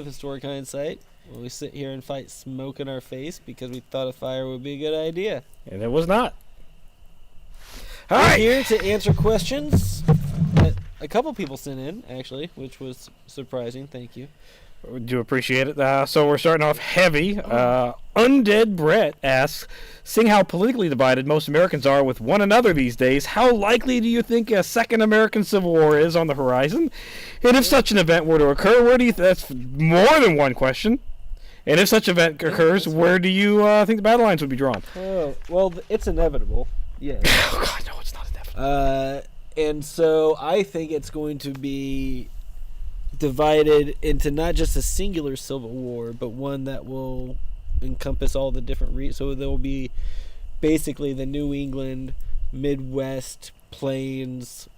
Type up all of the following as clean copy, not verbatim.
Historic Hindsight, when we sit here and fight smoke in our face because we thought a fire would be a good idea. And it was not. We're here to answer questions that a couple people sent in, actually, which was surprising. Thank you. We do appreciate it. So we're starting off heavy. Undead Brett asks, seeing how politically divided most Americans are with one another these days, how likely do you think a second American Civil War is on the horizon? And if such an event were to occur, where do you that's more than one question. And if such an event occurs, where do you think the battle lines would be drawn? Oh, well, it's inevitable. Yes. Oh, God, no, it's not inevitable. And so I think it's going to be divided into not just a singular civil war, but one that will encompass all the different so there will be basically the New England, Midwest, Plains,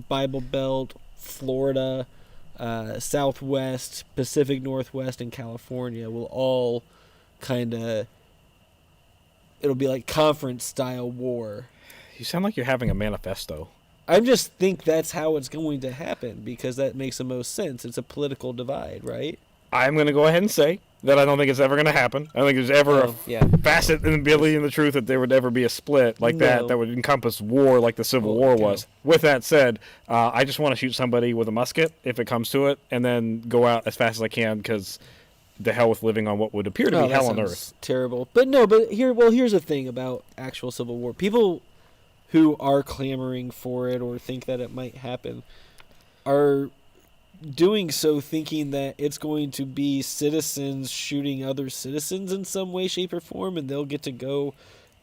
Bible Belt, Florida, Southwest, Pacific Northwest, and California will all kind of, it'll be like conference style war. You sound like you're having a manifesto. I just think that's how it's going to happen because that makes the most sense. It's a political divide, right? I'm going to go ahead and say that I don't think it's ever going to happen. I don't think there's ever a facet in the ability and the truth that there would ever be a split like that would encompass war like the Civil War was. With that said, I just want to shoot somebody with a musket if it comes to it and then go out as fast as I can because the hell with living on what would appear to be hell on earth. Terrible. But here's the thing about actual Civil War. People who are clamoring for it or think that it might happen are doing so thinking that it's going to be citizens shooting other citizens in some way, shape, or form, and they'll get to go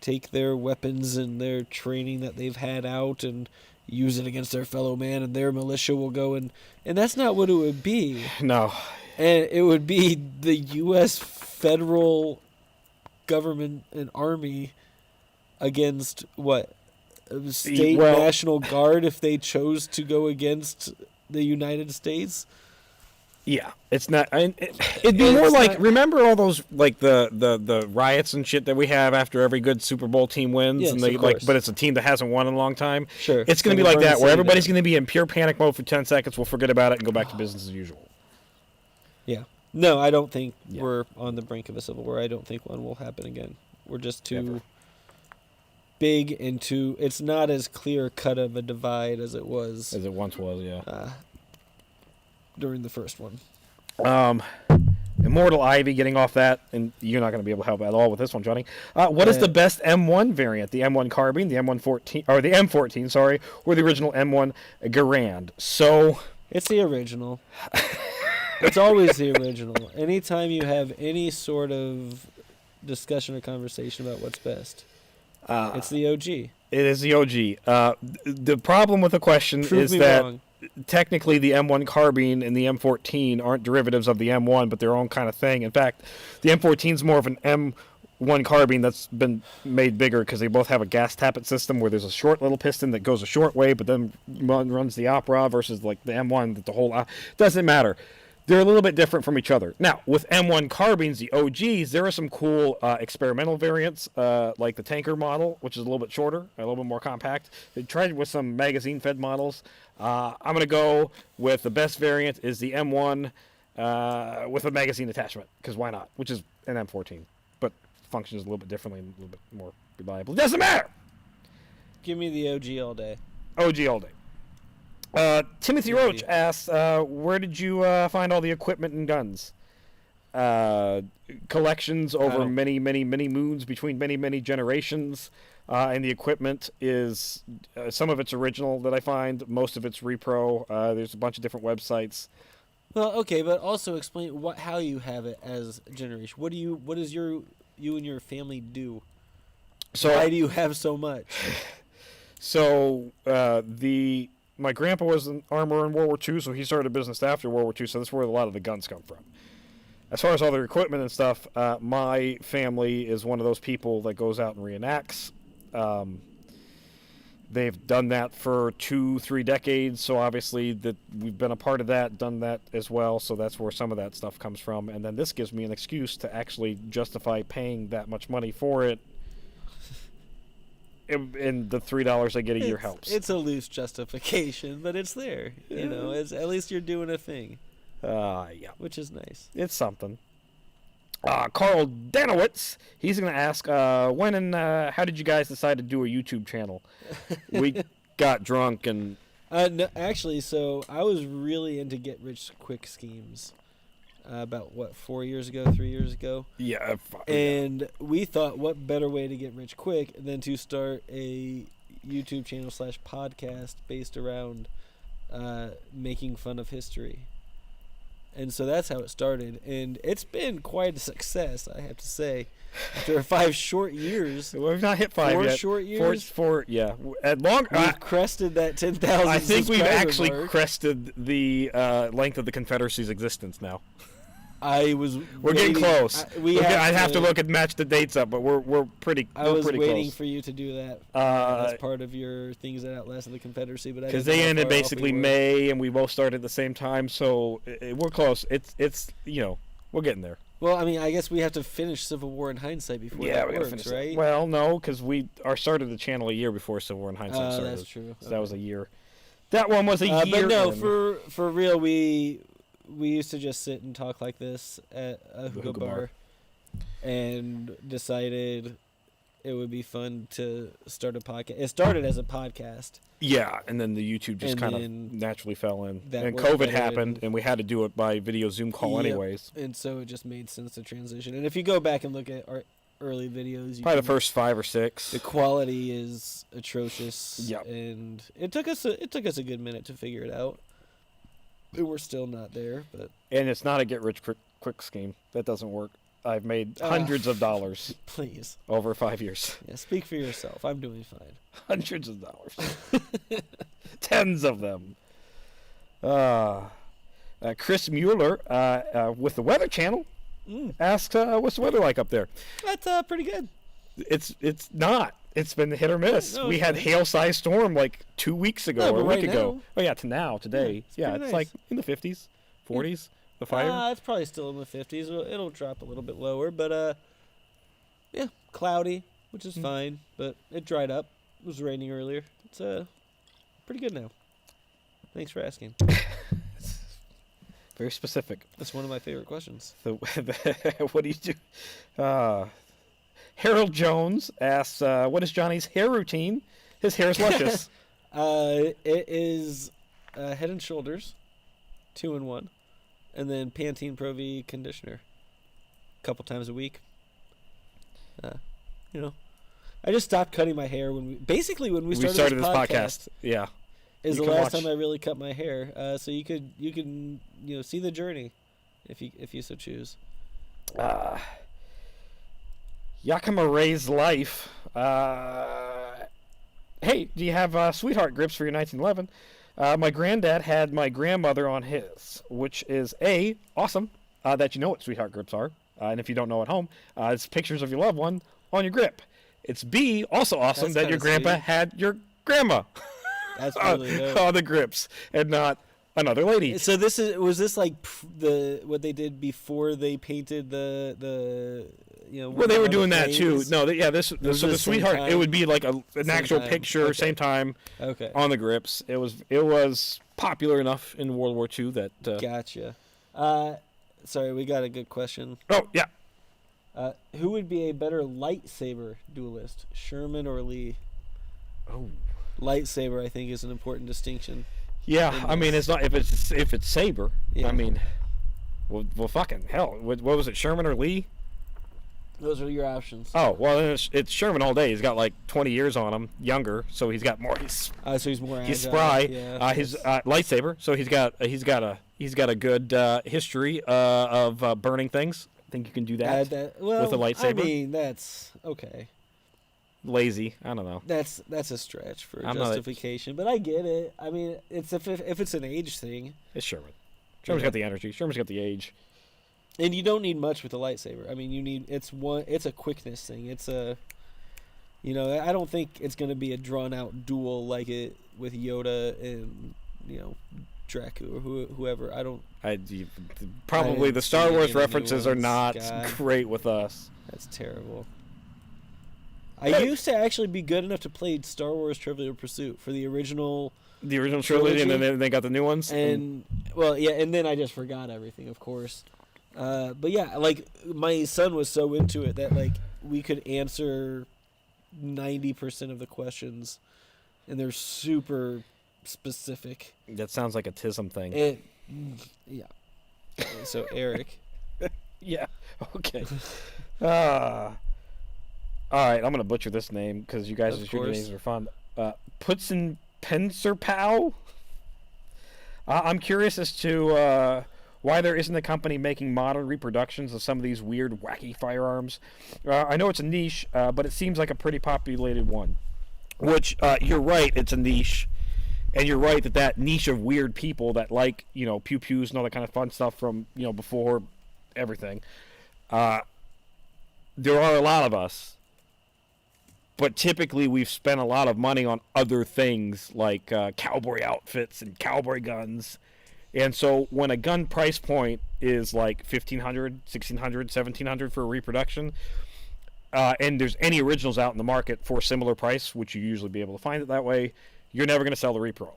take their weapons and their training that they've had out and use it against their fellow man, and their militia will go and that's not what it would be. No. And it would be the U.S. federal government and army against what? State National Guard if they chose to go against the United States. Yeah, it's not. It'd be more like remember all those like the riots and shit that we have after every good Super Bowl team wins, yes, and they but it's a team that hasn't won in a long time. Sure, it's going to be like that where everybody's going to be in pure panic mode for 10 seconds. We'll forget about it and go back to business as usual. Yeah, no, I don't think we're on the brink of a civil war. I don't think one will happen again. We're just too big into it's not as clear cut of a divide as it once was during the first one. Immortal Ivy, getting off that, and you're not going to be able to help at all with this one, Johnny. What is the best M1 variant? The M1 Carbine, the M114, or the M14, sorry, or the original M1 Garand? So it's the original. It's always the original. Anytime you have any sort of discussion or conversation about what's best, it's the OG. It is the OG. The problem with the question is that technically the M1 Carbine and the M14 aren't derivatives of the M1, but their own kind of thing. In fact, the M14 is more of an M1 Carbine that's been made bigger because they both have a gas tappet system where there's a short little piston that goes a short way, but then runs the opera versus like the M1 that the whole doesn't matter. They're a little bit different from each other. Now, with M1 carbines, the OGs, there are some cool experimental variants, like the tanker model, which is a little bit shorter, a little bit more compact. They tried with some magazine-fed models. I'm going to go with the best variant is the M1 with a magazine attachment, because why not? Which is an M14, but functions a little bit differently and a little bit more reliable. It doesn't matter! Give me the OG all day. OG all day. Timothy Roach asks, where did you find all the equipment and guns? Collections over many, many, many moons between many, many generations. And the equipment is, some of it's original that I find, most of it's repro. There's a bunch of different websites. Well, okay, but also explain how you have it as a generation. What does you and your family do? So why do you have so much? So, my grandpa was an armorer in World War II, so he started a business after World War II, so that's where a lot of the guns come from. As far as all the equipment and stuff, my family is one of those people that goes out and reenacts. They've done that for 2-3 decades, so obviously that we've been a part of that, done that as well, so that's where some of that stuff comes from. And then this gives me an excuse to actually justify paying that much money for it. And the $3 I get a year helps. It's a loose justification, but it's there. You know, at least you're doing a thing. Yeah. Which is nice. It's something. Carl Danowitz, he's going to ask, when and how did you guys decide to do a YouTube channel? We got drunk and... No, actually, so I was really into get-rich-quick schemes about, 3 years ago? Yeah. And we thought, what better way to get rich quick than to start a YouTube channel / podcast based around making fun of history. And so that's how it started. And it's been quite a success, I have to say. After 5 short years. We've not hit 5 yet. 4 short years? Four, yeah. We've crested that 10,000 I think we've actually mark. Crested the length of the Confederacy's existence now. We're getting close. I'd have to look and match the dates up, but we're pretty. I was pretty waiting close. for you to do that as part of your things that outlasted the Confederacy, but because they ended basically May, and we both started at the same time, so we're close. It's we're getting there. Well, I mean, I guess we have to finish Civil War in Hindsight before that we works, finish right? Well, no, because we started the channel a year before Civil War in Hindsight started. That's true. So that was a year. That one was a year. But no, for real, we used to just sit and talk like this at a hookah bar, and decided it would be fun to start a podcast. It started as a podcast. Yeah, and then the YouTube just kind of naturally fell in. And worked COVID better happened, and we had to do it by video Zoom call anyways. And so it just made sense to transition. And if you go back and look at our early videos, probably the first 5 or 6, the quality is atrocious. Yep. And it took us a good minute to figure it out. We're still not there, but and it's not a get rich quick scheme. That doesn't work. I've made hundreds of dollars. Please. Over 5 years. Yeah, speak for yourself. I'm doing fine. Hundreds of dollars. Tens of them. Chris Mueller with the Weather Channel asks, what's the weather like up there? That's pretty good. It's not. It's been hit or miss. No, we had hail-sized storm like 2 weeks ago or a week ago. now. Oh, yeah, today. Yeah, it's nice. like in the 50s, 40s, the fire. It's probably still in the 50s. It'll drop a little bit lower, but yeah, cloudy, which is fine, but it dried up. It was raining earlier. It's pretty good now. Thanks for asking. Very specific. That's one of my favorite questions. What do you do? Harold Jones asks, what is Johnny's hair routine? His hair is luscious. It is Head and Shoulders, 2-in-1, and then Pantene Pro V conditioner, a couple times a week. I just stopped cutting my hair when we started this podcast. Yeah, is the last time I really cut my hair. So you can see the journey, if you so choose. Yakima Ray's Life. Hey, do you have sweetheart grips for your 1911? My granddad had my grandmother on his, which is A, awesome that you know what sweetheart grips are. And if you don't know at home, it's pictures of your loved one on your grip. It's B, also awesome that your grandpa had your grandma That's really dope. on the grips and not another lady. So was this like what they did before they painted the Well, they were doing that too. No, so the sweetheart, time? it would be like an actual picture, Okay. same time, on the grips. It was popular enough in World War II that. Gotcha. Sorry, we got a good question. Oh yeah. Who would be a better lightsaber duelist, Sherman or Lee? Oh. Lightsaber, I think, is an important distinction. Yeah, I mean, it's not if it's saber. Yeah. I mean, well, fucking hell. What was it, Sherman or Lee? Those are your options. Oh well, then it's Sherman all day. He's got like 20 years on him, younger, so he's got more. So he's more agile. He's spry. Yeah, his lightsaber, so he's got a good history of burning things. I think you can do that with a lightsaber. I mean, that's okay. Lazy, I don't know. That's a stretch for justification, but I get it. I mean, it's if it's an age thing. It's Sherman. Sherman's got the energy. Sherman's got the age. And you don't need much with a lightsaber. I mean, it's a quickness thing. It's a, I don't think it's going to be a drawn out duel like it with Yoda and, Draku or whoever. Probably the Star Wars references are not great with us. That's terrible. I used to actually be good enough to play Star Wars Trivial Pursuit for the original trilogy, and then they got the new ones. And Well, yeah, and then I just forgot everything, of course. But yeah, like my son was so into it that like we could answer 90% of the questions, and they're super specific. That sounds like a TISM thing. Yeah. So Eric. Yeah. Okay. All right, I'm gonna butcher this name because you guys' names are fun. Putsin Penserpow. I'm curious as to why there isn't a company making modern reproductions of some of these weird, wacky firearms. I know it's a niche, but it seems like a pretty populated one. Which, you're right, it's a niche. And you're right that niche of weird people that like, pew-pews and all that kind of fun stuff from, before everything. There are a lot of us. But typically we've spent a lot of money on other things like cowboy outfits and cowboy guns. And so when a gun price point is like $1,500, $1,600, $1,700 for a reproduction, and there's any originals out in the market for a similar price, which you usually be able to find it that way, you're never going to sell the repro.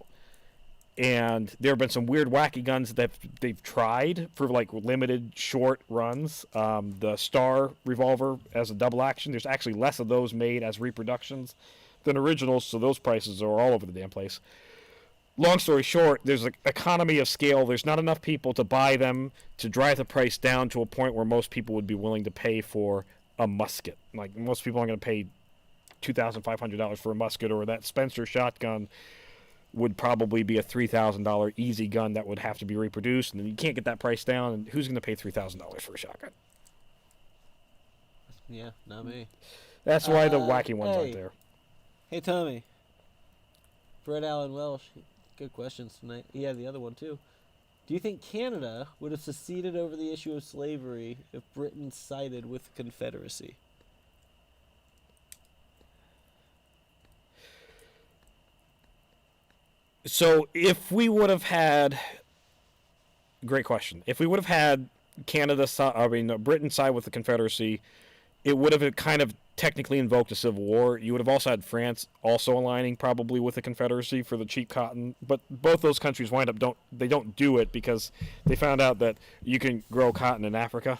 And there have been some weird, wacky guns that they've tried for like limited short runs. The Star revolver as a double action, there's actually less of those made as reproductions than originals, so those prices are all over the damn place. Long story short, there's an economy of scale. There's not enough people to buy them to drive the price down to a point where most people would be willing to pay for a musket. Like, most people aren't going to pay $2,500 for a musket, or that Spencer shotgun would probably be a $3,000 easy gun that would have to be reproduced, and you can't get that price down, and who's going to pay $3,000 for a shotgun? Yeah, not me. That's why the wacky ones aren't there. Hey, Tommy. Brett Allen Welsh. Good questions tonight. He had the other one, too. Do you think Canada would have seceded over the issue of slavery if Britain sided with the Confederacy? So if we would have had, great question. If we would have had Britain side with the Confederacy, it would have kind of technically invoked a civil war. You would have also had France also aligning probably with the Confederacy for the cheap cotton. But both those countries don't do it because they found out that you can grow cotton in Africa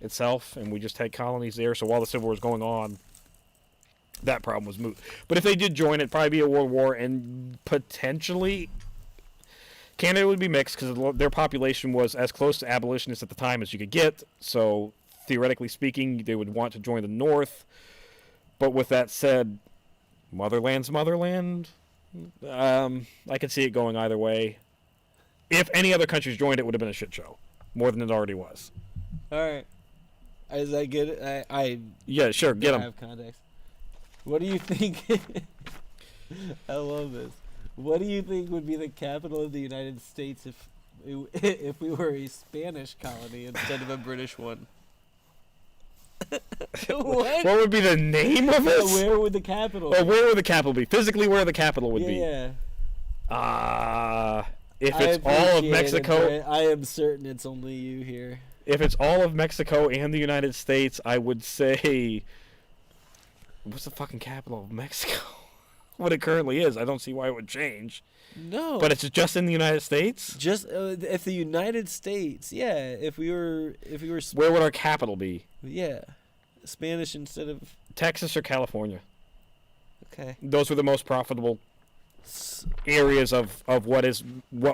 itself, and we just had colonies there. So while the Civil War was going on, that problem was moot. But if they did join, it'd probably be a world war, and potentially Canada would be mixed because their population was as close to abolitionists at the time as you could get. So theoretically speaking, they would want to join the North. But with that said, motherland's motherland. I could see it going either way. If any other countries joined, it would have been a shit show, more than it already was. All right. Is that good? Yeah, sure. Get them. Have context. What do you think? I love this. What do you think would be the capital of the United States if we were a Spanish colony instead of a British one? What would be the name of it? Where would the capital be? Where would the capital be? Physically, where the capital would be. Yeah. If it's all of Mexico... I am certain it's only you here. If it's all of Mexico and the United States, I would say... What's the fucking capital of Mexico? What it currently is. I don't see why it would change. No. But it's just in the United States? Just if the United States, yeah. If we were. Where would our capital be? Yeah, Spanish instead of Texas or California. Okay. Those were the most profitable areas of what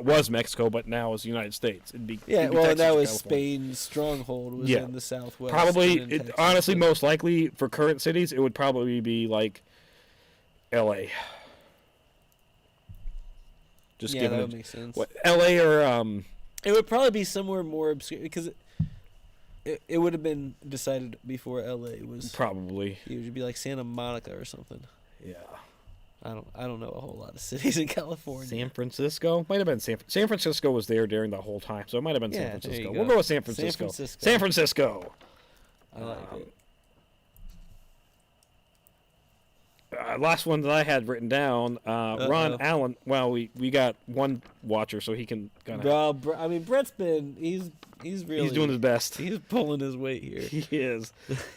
was Mexico, but now is the United States. It'd be that was California. Spain's stronghold was in the Southwest. Probably, honestly, most likely for current cities, it would probably be like L.A. Just given that would make sense. What, L.A. or it would probably be somewhere more obscure because it would have been decided before L.A. was. Probably. It would be like Santa Monica or something. Yeah. I don't know a whole lot of cities in California. San Francisco might have been San Francisco was there during the whole time, so it might have been San Francisco. We'll go with San Francisco. San Francisco. I like it. Last one that I had written down, Ron Allen. Well, we got one watcher, so he can kind of. I mean, Brett's been he's doing his best. He's pulling his weight here. He is.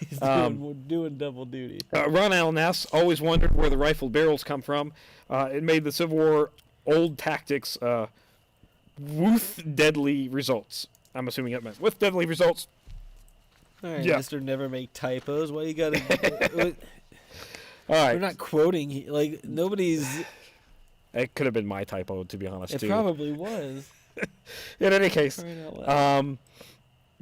He's doing double duty. Ron Allen asks, always wondered where the rifled barrels come from. It made the Civil War old tactics with deadly results. I'm assuming it meant with deadly results. All right, Yeah. Mr. Never Make Typos. Why you gotta? All right. We're not quoting. Like nobody's. It could have been my typo, to be honest. It too. probably was. In any case,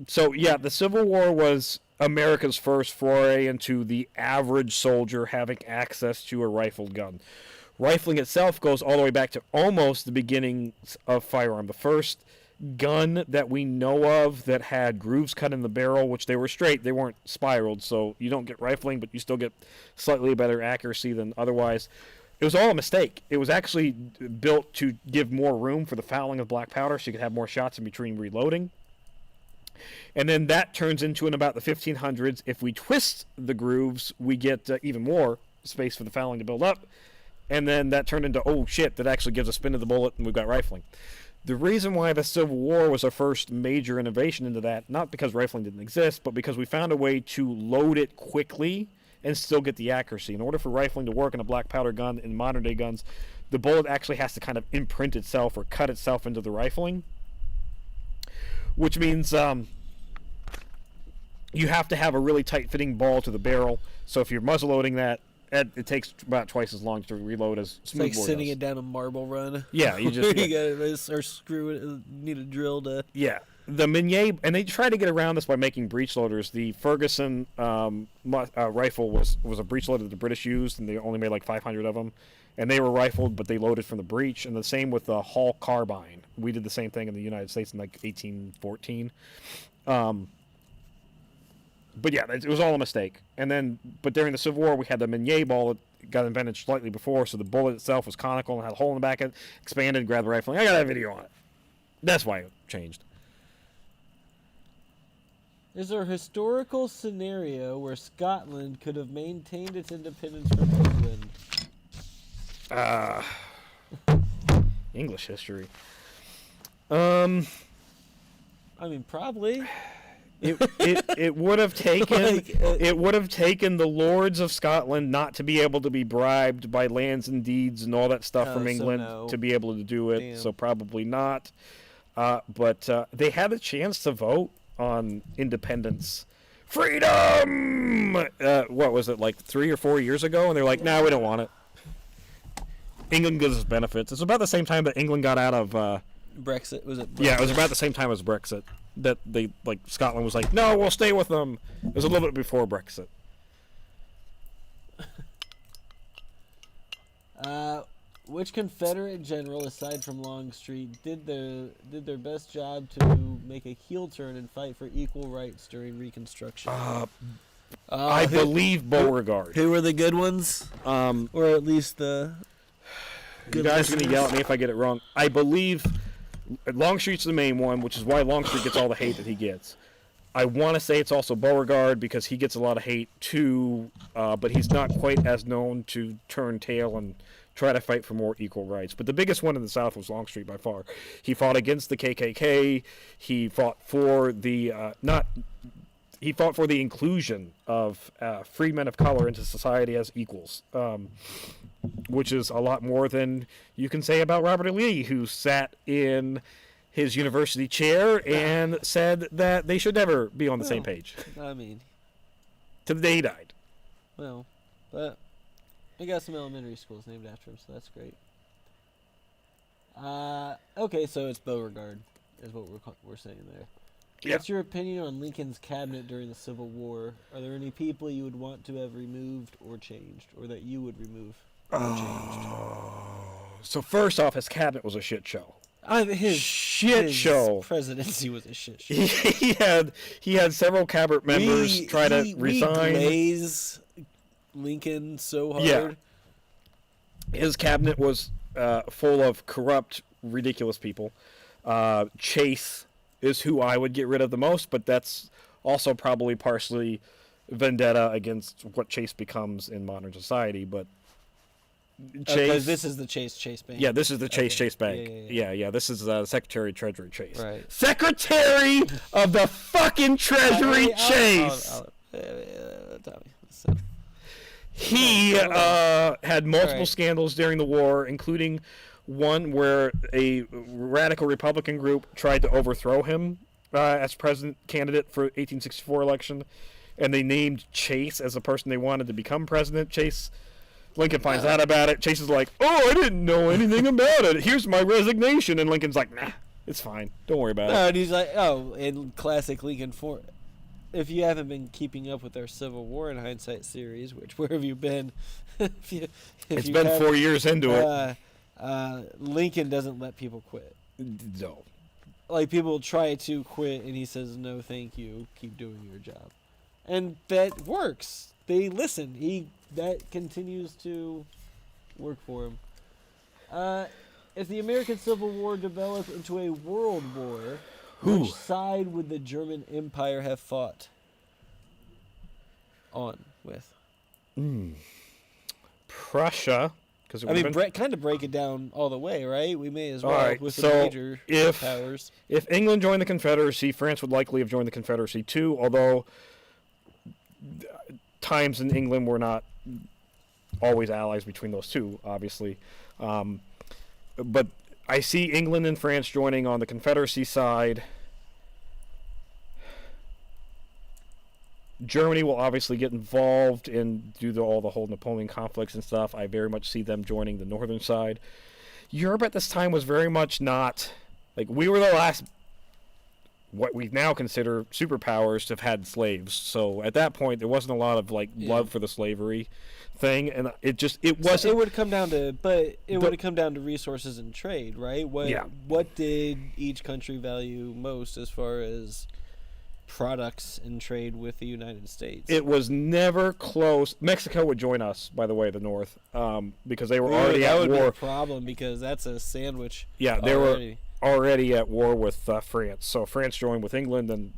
so yeah, the Civil War was America's first foray into the average soldier having access to a rifled gun. Rifling itself goes all the way back to almost the beginnings of firearm. The first gun that we know of that had grooves cut in the barrel, which they were straight, they weren't spiraled, so you don't get rifling, but you still get slightly better accuracy than otherwise. It was all a mistake. It was actually built to give more room for the fouling of black powder so you could have more shots in between reloading. And then that turns into, in about the 1500s, if we twist the grooves, we get even more space for the fouling to build up. And then that turned into, oh shit, that actually gives a spin to the bullet, and we've got rifling. The reason why the Civil War was our first major innovation into that, not because rifling didn't exist, but because we found a way to load it quickly and still get the accuracy. In order for rifling to work in a black powder gun in modern day guns, the bullet actually has to kind of imprint itself or cut itself into the rifling, which means you have to have a really tight fitting ball to the barrel. So if you're muzzle loading that, it takes about twice as long to reload as smoothbore It's like sending does. it down a marble run. Yeah, you just you gotta or screw it. Need a drill to. Yeah, the Minier, and they try to get around this by making breech loaders. The Ferguson rifle was a breech loader that the British used, and they only made like 500 of them, and they were rifled, but they loaded from the breech. And the same with the Hall carbine. We did the same thing in the United States in like 1814. But yeah, it was all a mistake. And then, but during the Civil War, we had the Minier ball that got invented slightly before, so the bullet itself was conical and had a hole in the back of it, expanded, grabbed the rifle. I got that video on it. That's why it changed. Is there a historical scenario where Scotland could have maintained its independence from England? English history. I mean, probably. It would have taken it would have taken the lords of Scotland not to be able to be bribed by lands and deeds and all that stuff from England to be able to do it. Damn. So probably not. But they had a chance to vote on independence, freedom. What was it, like 3 or 4 years ago? And they're like, "No, we don't want it." England gives us benefits. It's about the same time that England got out of Brexit. Was it Brexit? Yeah, it was about the same time as Brexit. That they, like, Scotland was like, no, we'll stay with them. It was a little bit before Brexit. Which Confederate general, aside from Longstreet, did their best job to make a heel turn and fight for equal rights during Reconstruction? I believe Beauregard. Who were the good ones? Or at least the good. You guys are going to yell at me if I get it wrong. I believe Longstreet's the main one, which is why Longstreet gets all the hate that he gets. I want to say it's also Beauregard because he gets a lot of hate too, but he's not quite as known to turn tail and try to fight for more equal rights. But the biggest one in the South was Longstreet by far. He fought against the KKK. He fought for the He fought for the inclusion of free men of color into society as equals, which is a lot more than you can say about Robert E. Lee, who sat in his university chair and said that they should never be on the same page. I mean, to the day he died. Well, but we got some elementary schools named after him, so that's great. Okay, so it's Beauregard, is what we're saying there. Yep. What's your opinion on Lincoln's cabinet during the Civil War? Are there any people you would want to have removed or changed, or that you would remove or changed? So first off, his cabinet was a shit show. His show. Presidency was a shit show. he had several cabinet members try to resign. We glaze Lincoln so hard. Yeah. His cabinet was full of corrupt, ridiculous people. Chase is who I would get rid of the most, but that's also probably partially vendetta against what Chase becomes in modern society. But Chase, this is the Chase Bank. Yeah, this is the Chase Bank. Yeah. This is Secretary of Treasury Chase. Right. Secretary of the fucking Treasury Chase. He had multiple scandals during the war, including One where a radical Republican group tried to overthrow him as president candidate for 1864 election, and they named Chase as the person they wanted to become president. Lincoln finds out about it. Chase is like, "Oh, I didn't know anything about it. Here's my resignation." And Lincoln's like, "Nah, it's fine. Don't worry about it." And he's like, "Oh," in classic Lincoln form. If you haven't been keeping up with our Civil War in Hindsight series, which where have you been? It's been 4 years into it. Lincoln doesn't let people quit. No. Like, people try to quit, and he says, "No, thank you. Keep doing your job," and that works. They listen. That continues to work for him. If the American Civil War developed into a world war, which side would the German Empire have fought on with? Prussia. I mean, kind of break it down all the way, right? We may as well. All right, with so the major powers. If England joined the Confederacy, France would likely have joined the Confederacy too, although times in England were not always allies between those two, obviously. But I see England and France joining on the Confederacy side. Germany will obviously get involved in all the whole Napoleon conflicts and stuff. I very much see them joining the northern side. Europe at this time was very much not, like, we were the last, what we now consider superpowers to have had slaves. So at that point, there wasn't a lot of love for the slavery thing, and it wasn't. So it would come down to, would have come down to resources and trade, right? What did each country value most as far as products and trade with the United States? It was never close. Mexico would join us, by the way, the North, because they were already at war. That would be a problem, because that's a sandwich. Yeah, they were already at war with France. So France joined with England, and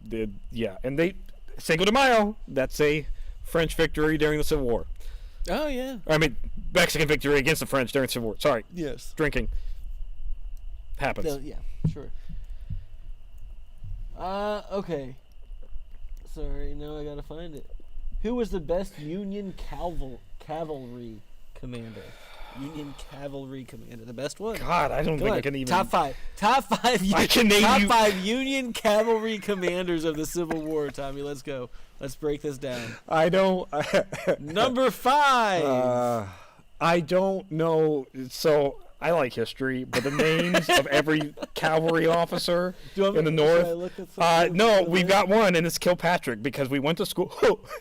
and they Cinco de Mayo. That's a French victory during the Civil War. Oh yeah. I mean, Mexican victory against the French during the Civil War. Sorry. Yes. Drinking happens. Yeah. Sure. Okay. Sorry, now I gotta find it. Who was the best Union cavalry commander? Union cavalry commander, the best one. God, I don't think I can even. Top five. I can name top 5 Union cavalry commanders of the Civil War. Tommy, let's go. Let's break this down. I don't. Number 5. I don't know. So I like history, but the names of every cavalry officer in the North. No, we've got one, and it's Kilpatrick, because we went to school.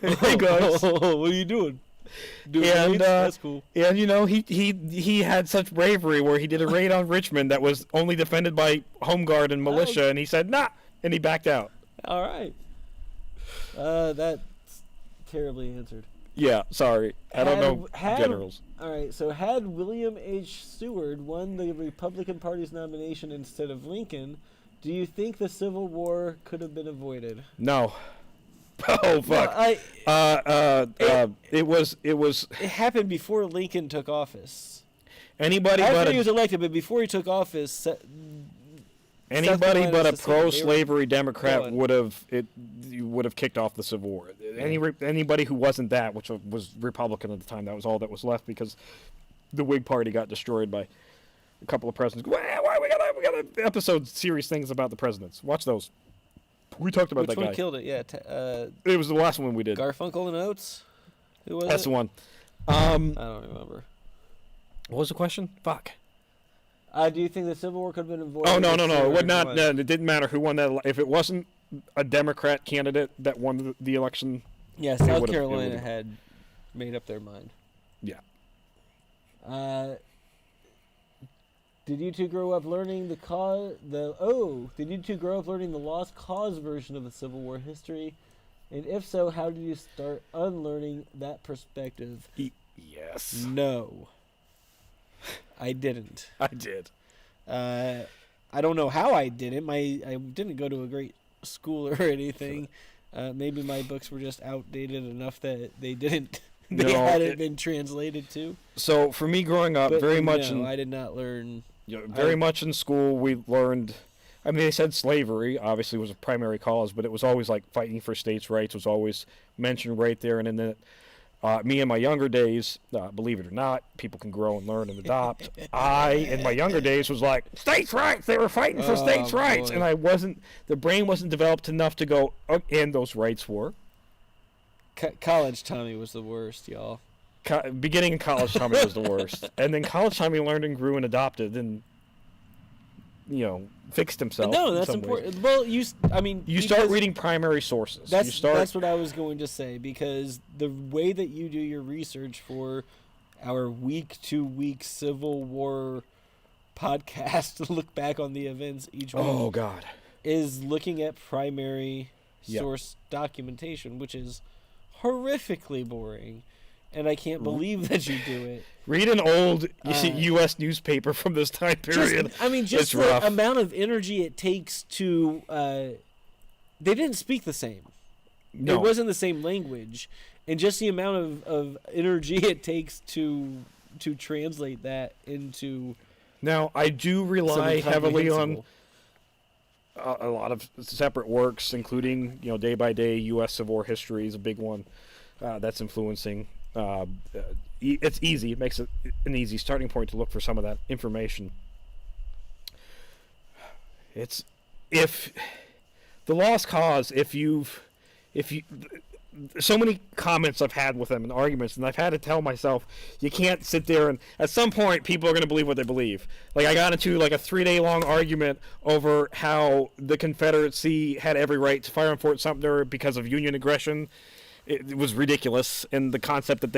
Hey guys, what are you doing? That's cool. And he had such bravery where he did a raid on Richmond that was only defended by Home Guard and militia, and he said nah, and he backed out. All right. That's terribly answered. Yeah, sorry. I don't know generals. All right, so had William H. Seward won the Republican Party's nomination instead of Lincoln, do you think the Civil War could have been avoided? No. Oh fuck. It happened before Lincoln took office. After he was elected, but before he took office, anybody but a pro-slavery Democrat would have kicked off the Civil War. Anybody who wasn't that, which was Republican at the time, that was all that was left, because the Whig Party got destroyed by a couple of presidents. Why we got an episode series things about the presidents? Watch those. We talked about that guy. Which one killed it? Yeah, it was the last one we did. Garfunkel and Oates. Who was That's it? the one. I don't remember. What was the question? Fuck. Do you think the Civil War could have been avoided? Oh no! It would not. No, it didn't matter who won that. If it wasn't a Democrat candidate that won the election. Yeah, South Carolina had made up their mind. Yeah. Did you two grow up learning Did you two grow up learning the Lost Cause version of the Civil War history? And if so, how did you start unlearning that perspective? Yes. No. I didn't. I did. I don't know how I didn't. I didn't go to a great school or anything. Maybe my books were just outdated enough that they didn't. Hadn't been translated to. So for me, growing up, I did not learn. Very much in school, we learned. I mean, they said slavery obviously was a primary cause, but it was always like fighting for states' rights was always mentioned right there, and then Me in my younger days, believe it or not, people can grow and learn and adopt. I, in my younger days, was like, states' rights! They were fighting for states' rights! And the brain wasn't developed enough to go, and those rights were. College Tommy was the worst, y'all. Beginning in college Tommy was the worst. And then college Tommy learned and grew and adopted and, fixed himself. No, that's important. Ways. Well, you start reading primary sources. That's what I was going to say, because the way that you do your research for our week-to-week Civil War podcast to look back on the events each week. Oh, God. Is looking at primary source documentation, which is horrifically boring. And I can't believe that you do it. Read an old U.S. newspaper from this time period. Just the rough amount of energy it takes to... they didn't speak the same. No. It wasn't the same language. And just the amount of energy it takes to translate that into... Now, I do rely heavily on a lot of separate works, including, Day by Day, U.S. Civil War history is a big one that's influencing... it's easy. It makes it an easy starting point to look for some of that information. It's if the Lost Cause. If you, so many comments I've had with them and arguments, and I've had to tell myself, you can't sit there and at some point people are going to believe what they believe. Like I got into like a 3-day long argument over how the Confederacy had every right to fire on Fort Sumter because of Union aggression. It was ridiculous, and the concept that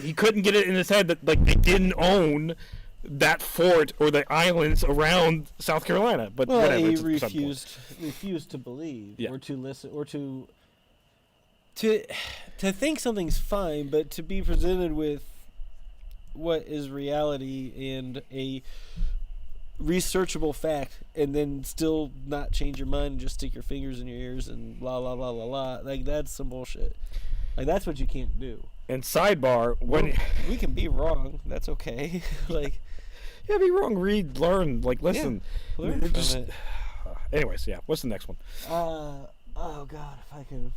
he couldn't get it in his head that like they didn't own that fort or the islands around South Carolina. But whatever, he refused to believe or to listen or to think something's fine, but to be presented with what is reality and a researchable fact, and then still not change your mind and just stick your fingers in your ears and blah blah blah blah blah. Like that's some bullshit. Like that's what you can't do. And sidebar, we can be wrong, that's okay. Like, be wrong. Read, learn, listen. Yeah, learn from it. Anyways, what's the next one? Oh God, if I could.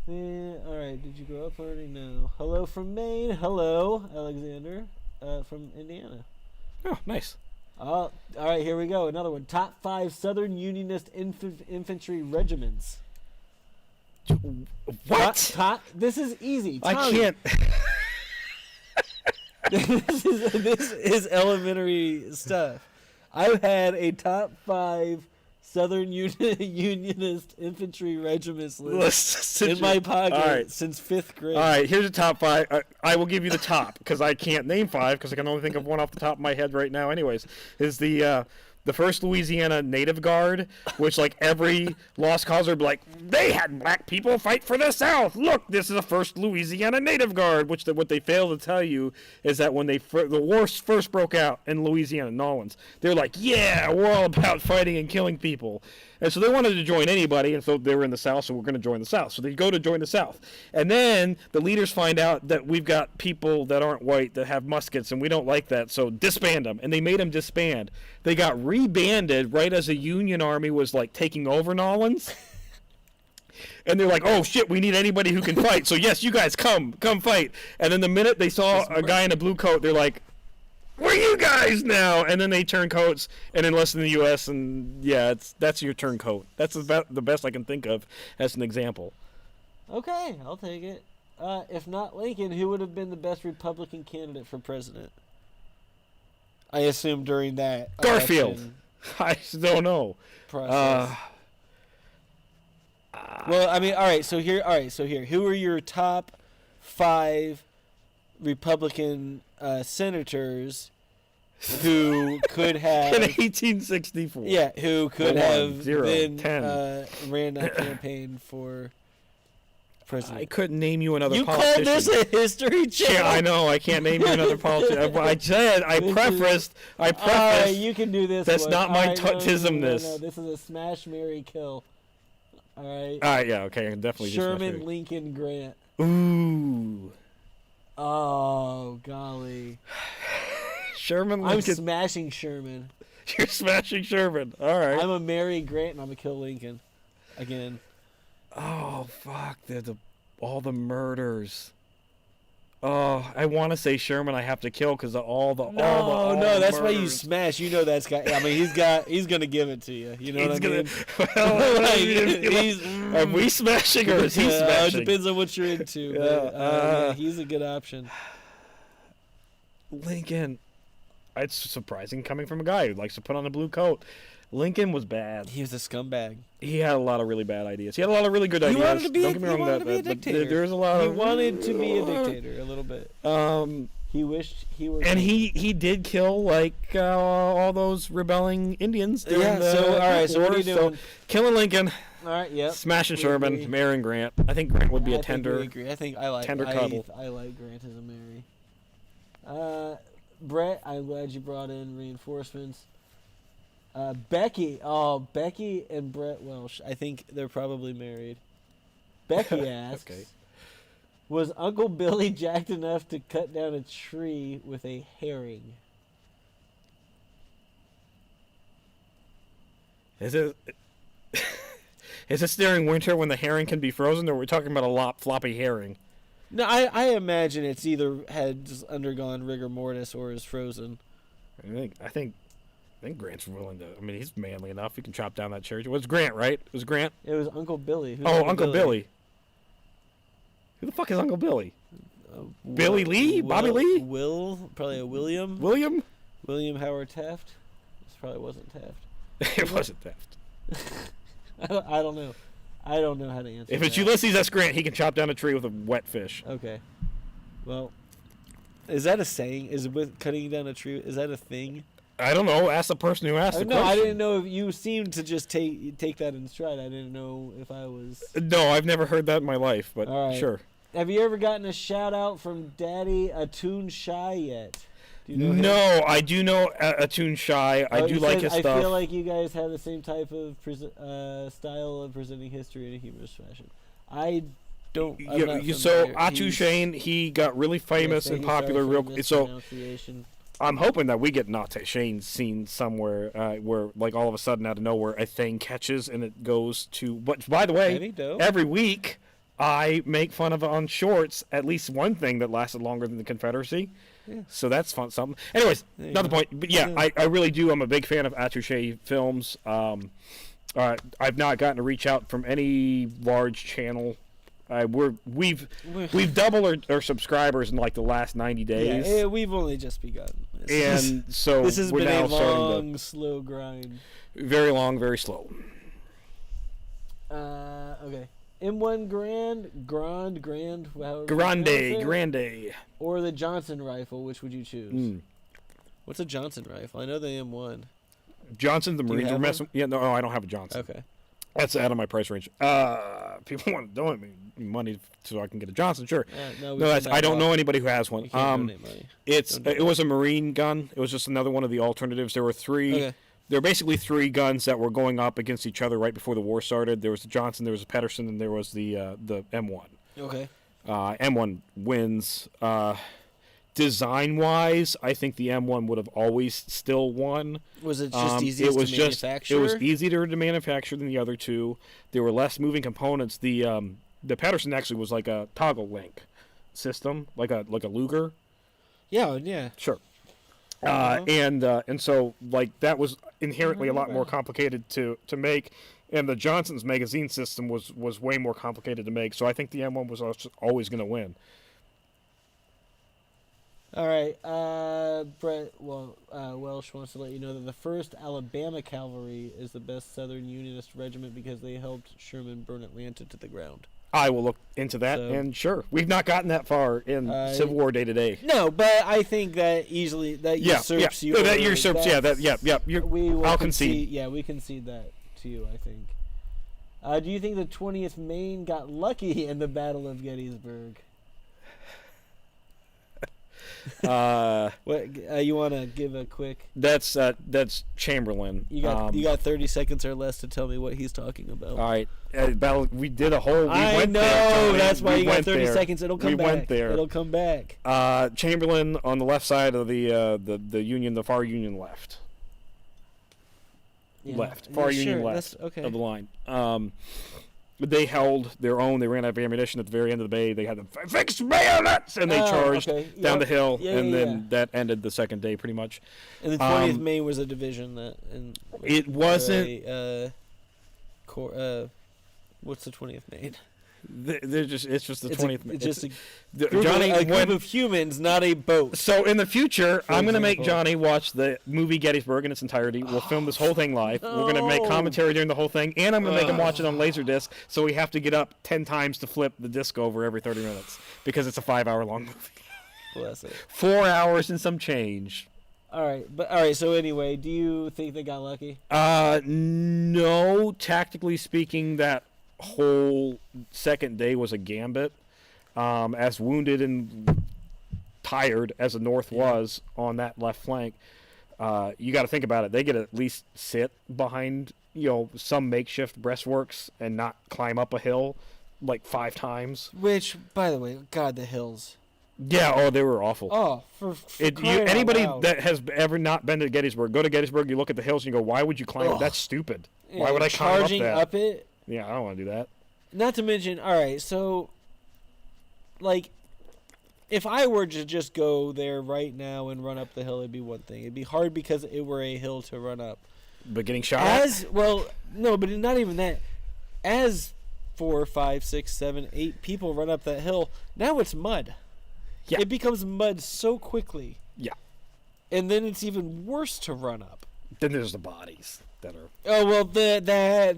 All right. Did you grow up already? No. Hello from Maine. Hello, Alexander. From Indiana. Oh, nice. All right, here we go. Another one. Top 5 Southern Unionist infantry regiments. What? This is easy. Tommy. I can't. This is elementary stuff. I've had a top 5 Southern Unionist infantry regiments list in my pocket since 5th grade. All right, here's the top 5. I will give you the top because I can't name 5 because I can only think of one off the top of my head right now. Anyways, is the 1st Louisiana Native Guard, which every Lost Causer would be like, they had black people fight for the South. Look, this is the 1st Louisiana Native Guard. Which what they fail to tell you is that when the war first broke out in Louisiana, New Orleans, they're like, yeah, we're all about fighting and killing people. And so they wanted to join anybody, and so they were in the South, so we're going to join the South. So they go to join the South. And then the leaders find out that we've got people that aren't white that have muskets, and we don't like that, so disband them. And they made them disband. They got rebanded right as the Union Army was, taking over New Orleans. And they're like, oh, shit, we need anybody who can fight. So, yes, you guys come fight. And then the minute they saw a guy in a blue coat, they're like, we're you guys now, and then they turn coats and enlist in the U.S. And that's your turncoat. That's the best I can think of as an example. Okay, I'll take it. If not Lincoln, who would have been the best Republican candidate for president? I assume during that Garfield. I don't know. Process. Well, all right. So here, who are your top 5 Republican senators who could have in 1864? Yeah, who could have 10. ran a campaign for president. I couldn't name you another you politician. You called this a history channel? Yeah, I know. I can't name you another politician. I prefaced. You can do this. That's not my tismness. No, this is a smash, marry, kill. All right. All right. Yeah. Okay. I can definitely. Sherman, Lincoln, Grant. Ooh. Oh golly. Sherman, Lincoln. I'm smashing Sherman. You're smashing Sherman. All right. I'm a marry Grant and I'm a kill Lincoln. Again. Oh fuck! all the murders. Oh, I want to say Sherman. I have to kill because all the that's murders. why you smash. You know that's got. I mean, he's gonna give it to you. You know what I mean? Are we smashing or is he smashing? It depends on what you're into. But, he's a good option. Lincoln. It's surprising coming from a guy who likes to put on a blue coat. Lincoln was bad. He was a scumbag. He had a lot of really bad ideas. He had a lot of really good ideas. Wanted to be Don't get me wrong. Wanted to be a dictator. There's a lot of. He wanted to be a dictator a little bit. He wished he were. And he did kill like all those rebelling Indians. During So all right. So what are you doing? So, killing Lincoln. All right. Yep. Smashing Sherman. Marrying Grant. I think Grant would be a tender. I agree. I think I like tender cuddle. I like Grant as a Mary. Brett, I'm glad you brought in reinforcements. Becky and Brett Welsh. I think they're probably married. Becky asks, okay. Was Uncle Billy jacked enough to cut down a tree with a herring? Is it during winter when the herring can be frozen, or we're talking about a floppy herring? No, I imagine it's either has undergone rigor mortis or is frozen. I think Grant's willing to. I mean, he's manly enough. He can chop down that cherry. It was Grant, right? It was Grant. It was Uncle Billy. Who's Uncle Billy. Who the fuck is Uncle Billy? Billy Lee? Bobby Lee? Probably a William. William Howard Taft. This probably wasn't Taft. It wasn't Taft. I don't know. I don't know how to answer. If it's Ulysses S. Grant, he can chop down a tree with a wet fish. Okay. Well, is that a saying? Is with cutting down a tree? Is that a thing? I don't know. Ask the person who asked the question. No, I didn't know if you seemed to just take that in stride. I didn't know if I was. No, I've never heard that in my life, but all right. Sure. Have you ever gotten a shout out from Daddy Atun Shy yet? Do you know him? I do know Atun Shy. I do like his stuff. I feel like you guys have the same type of style of presenting history in a humorous fashion. I don't. So Atu Shane, he got really famous and popular real. So I'm hoping that we get Nate Shane's scene somewhere where, like, all of a sudden, out of nowhere, a thing catches and it goes to. But by the way, every week I make fun of on shorts at least one thing that lasted longer than the Confederacy. Yeah. So that's fun. Something. Anyways, not the point. But yeah, I really do. I'm a big fan of Atouche films. I've not gotten to reach out from any large channel. We've doubled our subscribers in like the last 90 days. Yeah, we've only just begun. So this has been a long, slow grind. Very long, very slow. Okay. M1 Grand, Grande. Or the Johnson rifle, which would you choose? What's a Johnson rifle? I know the M1. Johnson, the Marines were messing. Yeah, no, I don't have a Johnson. Okay. That's out of my price range. People want to donate me money so I can get a Johnson. Sure. I don't know anybody who has one. You can't donate money. It was a Marine gun. It was just another one of the alternatives. There were three. Okay. There were basically three guns that were going up against each other right before the war started. There was the Johnson, there was the Pedersen, and there was the M1. Okay. M1 wins. Design-wise, I think the M1 would have always still won. Was it just easier to manufacture? It was easier to manufacture than the other two. There were less moving components. The Pedersen actually was like a toggle link system, like a Luger. Yeah. Sure. And so like that was inherently a lot more complicated to make, and the Johnson's magazine system was way more complicated to make. So I think the M1 was always going to win. All right, Brett Welsh wants to let you know that the 1st Alabama Cavalry is the best Southern Unionist regiment because they helped Sherman burn Atlanta to the ground. I will look into that, and sure, we've not gotten that far in Civil War day to day. No, but I think that usurps you. That usurps. I'll concede. Yeah, we concede that to you. I think. Do you think the 20th Maine got lucky in the Battle of Gettysburg? What you want to give a quick? That's Chamberlain. You got 30 seconds or less to tell me what he's talking about. All right, we did a whole. I know that's why you got 30 seconds. It'll come back. We went there. It'll come back. Chamberlain on the left side of the Union, the far Union left. Yeah. Far Union left of the line. they held their own. They ran out of ammunition at the very end of the bay. They had the fixed bayonets, and they charged down the hill, and then that ended the second day pretty much. And the 20th Maine was a division that. And it wasn't. What's the 20th Maine? It's just the 20th Maine. It's just a group of humans, not a boat. So in the future, I'm going to make Johnny watch the movie Gettysburg in its entirety. We'll film this whole thing live. No. We're going to make commentary during the whole thing, and I'm going to make him watch it on Laserdisc, so we have to get up 10 times to flip the disc over every 30 minutes, because it's a 5-hour-long movie. Bless it. 4 hours and some change. All right. So anyway, do you think they got lucky? No. Tactically speaking, that whole second day was a gambit. As wounded and tired as the North was on that left flank, you got to think about it. They get to at least sit behind, some makeshift breastworks and not climb up a hill like 5 times. Which, by the way, God, the hills. Yeah, they were awful. Oh, anybody that has ever not been to Gettysburg, go to Gettysburg, you look at the hills and you go, why would you climb it? That's stupid. Yeah, why would I climb up that? Charging up it? Yeah, I don't want to do that. Not to mention, all right, so, like, if I were to just go there right now and run up the hill, it'd be one thing. It'd be hard because it were a hill to run up. But getting shot? No, but not even that. As 4, 5, 6, 7, 8 people run up that hill, now it's mud. Yeah. It becomes mud so quickly. Yeah. And then it's even worse to run up. Then there's the bodies that are... Oh, well, that,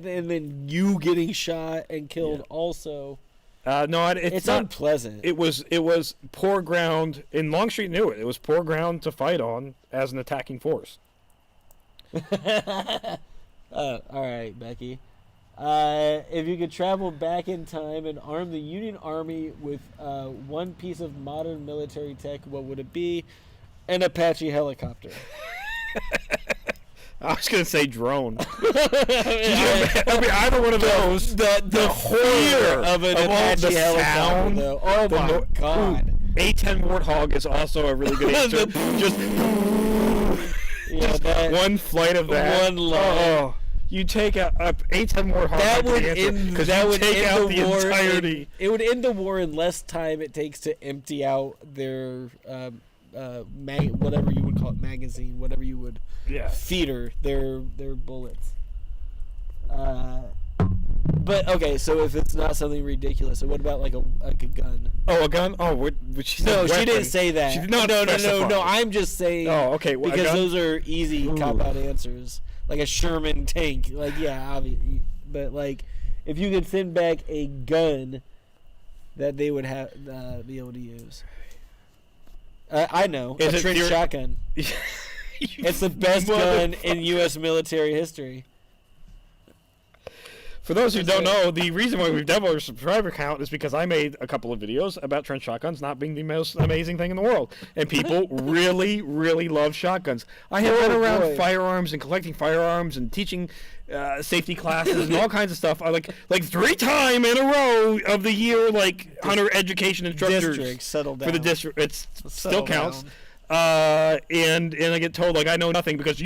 and then you getting shot and killed also. No, it's not unpleasant. It was poor ground, and Longstreet knew it. It was poor ground to fight on as an attacking force. All right, Becky. If you could travel back in time and arm the Union Army with one piece of modern military tech, what would it be? An Apache helicopter. I was going to say drone. Either one of those. The horror of an Apache helicopter, though. Oh, my God. A-10 Warthog is also a really good answer. Just one flight of that. One line. Oh. You take a A-10 Warthog. That would end the war. Entirety. It would end the war in less time it takes to empty out their whatever you would call it, magazine, whatever you would feeder their bullets. But okay, so if it's not something ridiculous, so what about like a gun? Oh, a gun? Oh, she didn't say that. She did not no. I'm just saying. Oh, okay. Well, because those are easy cop-out answers. Like a Sherman tank, obviously. But like, if you could send back a gun that they would have be able to use, I know a trench shotgun. It's the best gun in U.S. military history. For those who don't know, the reason why we've doubled our subscriber count is because I made a couple of videos about trench shotguns not being the most amazing thing in the world. And people really, really love shotguns. I have been around firearms and collecting firearms and teaching safety classes and all kinds of stuff. I like 3 times in a row of the year, hunter education instructors settle down. For the district. It still counts. And I get told I know nothing because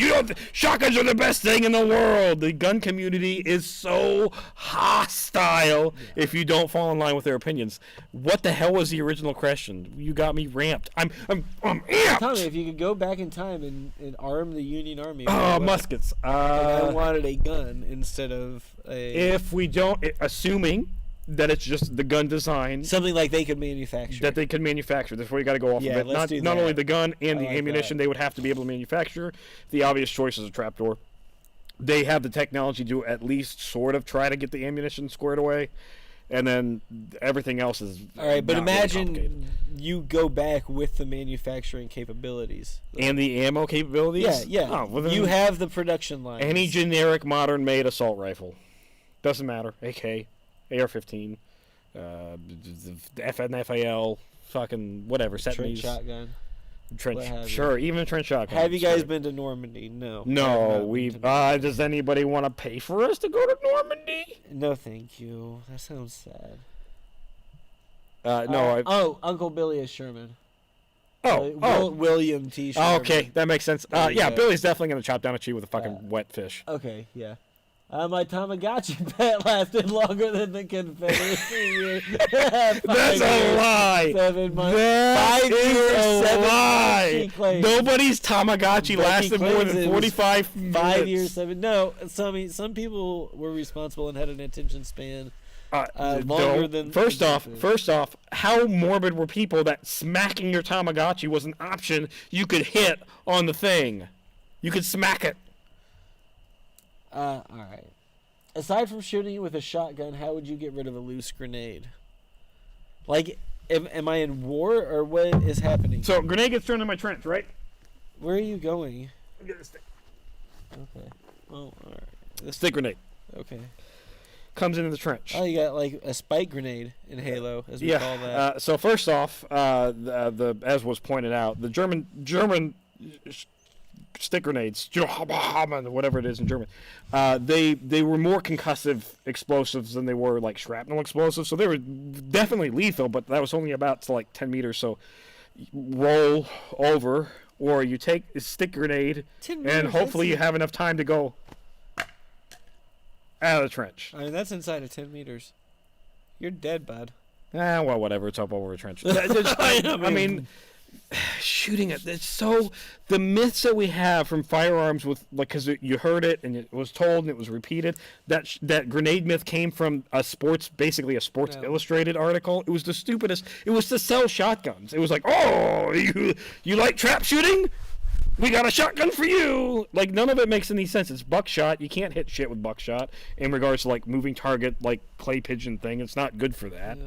shotguns are the best thing in the world. The gun community is so hostile if you don't fall in line with their opinions. What the hell was the original question? You got me ramped. I'm amped. Tommy, if you could go back in time and arm the Union Army. Muskets. I wanted a gun instead of a. If we don't, assuming that it's just the gun design. Something like they could manufacture. That they could manufacture. That's where you got to go off of it. Not only the gun and the ammunition they would have to be able to manufacture. The obvious choice is a trapdoor. They have the technology to at least sort of try to get the ammunition squared away. And then everything else is all right, but imagine really you go back with the manufacturing capabilities. And the ammo capabilities? Yeah. Oh, well, you have the production line. Any generic modern-made assault rifle. Doesn't matter. AK. AR-15, FNFAL, fucking whatever, trench shotgun. Sure, even a trench shotgun. Have you guys been to Normandy? No. No, we've. Does anybody want to pay for us to go to Normandy? No, thank you. That sounds sad. No. Uncle Billy is Sherman. William T. Sherman. Okay, that makes sense. Yeah, Billy's definitely gonna chop down a tree with a fucking wet fish. Okay, yeah. My Tamagotchi pet lasted longer than the Confederacy year. That's a lie. 7 months. That 5 is years, a 7 lie. months, she claims. Nobody's Tamagotchi But lasted she more claims than it was 45 5 minutes. years, 7. No, some people were responsible and had an attention span longer than. First off, how morbid were people that smacking your Tamagotchi was an option you could hit on the thing? You could smack it. All right. Aside from shooting it with a shotgun, how would you get rid of a loose grenade? Like, am I in war or what is happening? So, grenade gets thrown in my trench, right? Where are you going? Get a stick. Okay. Well, all right. Stick grenade. Okay. Comes into the trench. Oh, you got like a spike grenade in Halo, as we call that. So first off, the as was pointed out, the German stick grenades, whatever it is in German, they were more concussive explosives than they were like shrapnel explosives. So they were definitely lethal, but that was only about to like 10 meters. So roll over, or you take a stick grenade, and hopefully you have enough time to go out of the trench. I mean, that's inside of 10 meters. You're dead, bud. Well, whatever. It's up over a trench. I mean, shooting it. It's so the myths that we have from firearms with like because you heard it and it was told and it was repeated. That grenade myth came from basically a Sports Illustrated article. It was the stupidest. It was to sell shotguns. It was like, oh, you like trap shooting? We got a shotgun for you. Like none of it makes any sense. It's buckshot. You can't hit shit with buckshot in regards to like moving target, like clay pigeon thing. It's not good for that. Yeah.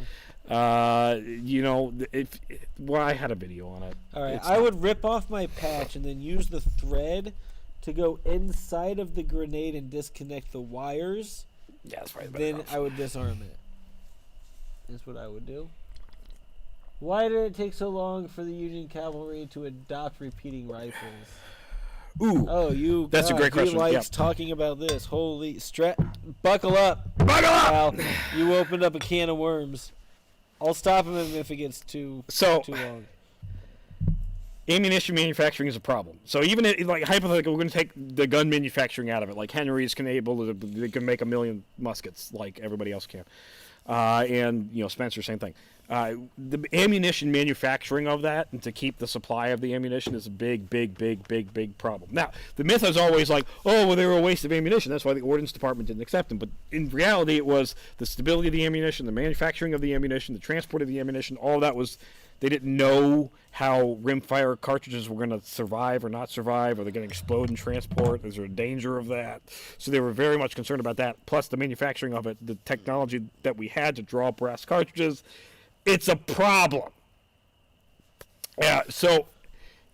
I had a video on it. All right, I would rip off my patch and then use the thread to go inside of the grenade and disconnect the wires. Yeah, that's right. Then I would disarm it. That's what I would do. Why did it take so long for the Union cavalry to adopt repeating rifles? Ooh. Oh, that's a great question. He likes talking about this. Holy buckle up. Buckle up! Al, you opened up a can of worms. I'll stop him if it gets too long. Ammunition manufacturing is a problem. So even like hypothetically, we're going to take the gun manufacturing out of it. Like Henry's they can make 1 million muskets like everybody else can, and Spencer, same thing. The ammunition manufacturing of that and to keep the supply of the ammunition is a big problem. Now, the myth is always like, oh, well, they were a waste of ammunition. That's why the Ordnance Department didn't accept them. But in reality, it was the stability of the ammunition, the manufacturing of the ammunition, the transport of the ammunition, all that was, they didn't know how rimfire cartridges were going to survive or not survive. Are they going to explode in transport? Is there a danger of that? So they were very much concerned about that. Plus the manufacturing of it, the technology that we had to draw brass cartridges. It's a problem. Yeah, so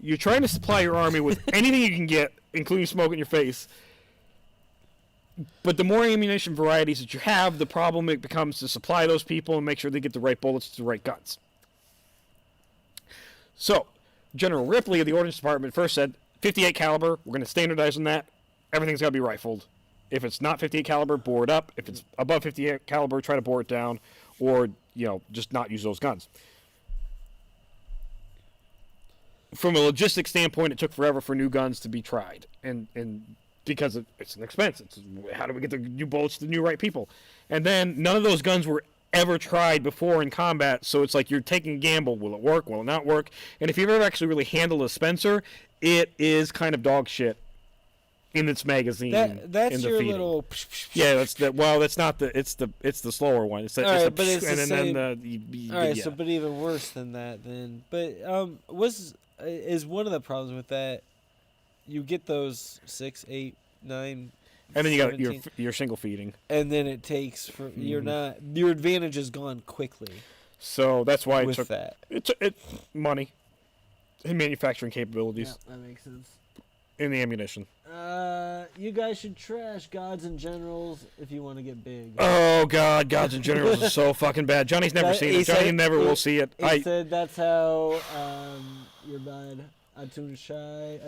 you're trying to supply your army with anything you can get, including smoke in your face. But the more ammunition varieties that you have, the problem it becomes to supply those people and make sure they get the right bullets to the right guns. So, General Ripley of the Ordnance Department first said, 58 caliber, we're going to standardize on that. Everything's got to be rifled. If it's not 58 caliber, bore it up. If it's above 58 caliber, try to bore it down. Or, just not use those guns. From a logistics standpoint, it took forever for new guns to be tried. And because it's an expense. It's, how do we get the new bullets to the new right people? And then none of those guns were ever tried before in combat, so it's like you're taking a gamble. Will it work? Will it not work? And if you've ever actually really handled a Spencer, it is kind of dog shit in its magazine. That's in the your feeding. little. Yeah, that's the. Well, that's not the. It's the slower one. It's the. All right, it's the but it's the same. All right, yeah. so but even worse than that then. But is one of the problems with that? You get those 6, 8, 9. And then you 17, got your single feeding. And then it takes for your advantage is gone quickly. So that's why with it took that. It money and manufacturing capabilities. Yeah, that makes sense. In the ammunition. You guys should trash Gods and Generals if you want to get big. Oh God, Gods and Generals is so fucking bad. Johnny's never seen it. Johnny never will see it. He said that's how your bud Atun Shai.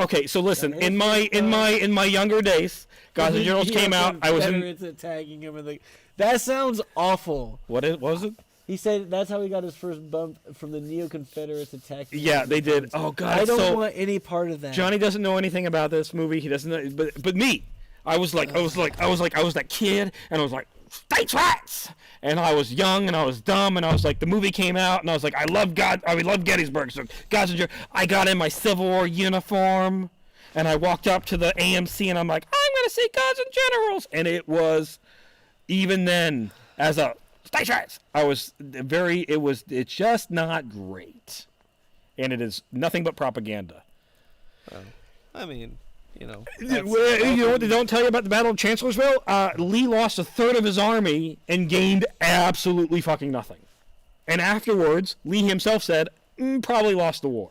Okay, so listen, in my younger days, Gods and Generals came out. I was in. Attacking him and that sounds awful. What was it? He said that's how he got his first bump from the Neo-Confederates attacking. Yeah, they did. Oh God, I don't want any part of that. Johnny doesn't know anything about this movie. He doesn't know, but me, I was that kid, and I was like, states' rights. And I was young, and I was dumb, and I was like, the movie came out, and I was like, I love Gettysburg, so I got in my Civil War uniform, and I walked up to the AMC, and I'm like, I'm gonna see Gods and Generals, and it was, even then, as a states' rights, it's just not great, and it is nothing but propaganda. I mean, you know what they don't tell you about the Battle of Chancellorsville? Lee lost a third of his army and gained absolutely fucking nothing. And afterwards, Lee himself said, probably lost the war.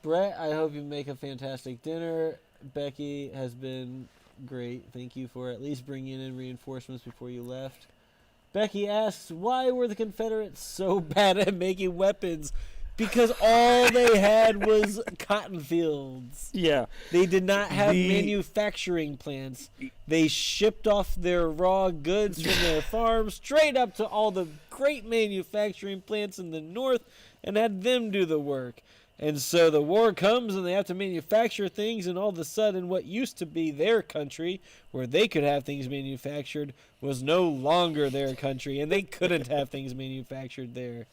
Brett, I hope you make a fantastic dinner. Becky has been great. Thank you for at least bringing in reinforcements before you left. Becky asks, why were the Confederates so bad at making weapons? Because all they had was cotton fields. Yeah. They did not have manufacturing plants. They shipped off their raw goods from their farms straight up to all the great manufacturing plants in the north and had them do the work. And so the war comes and they have to manufacture things, and all of a sudden what used to be their country, where they could have things manufactured, was no longer their country, and they couldn't have things manufactured there.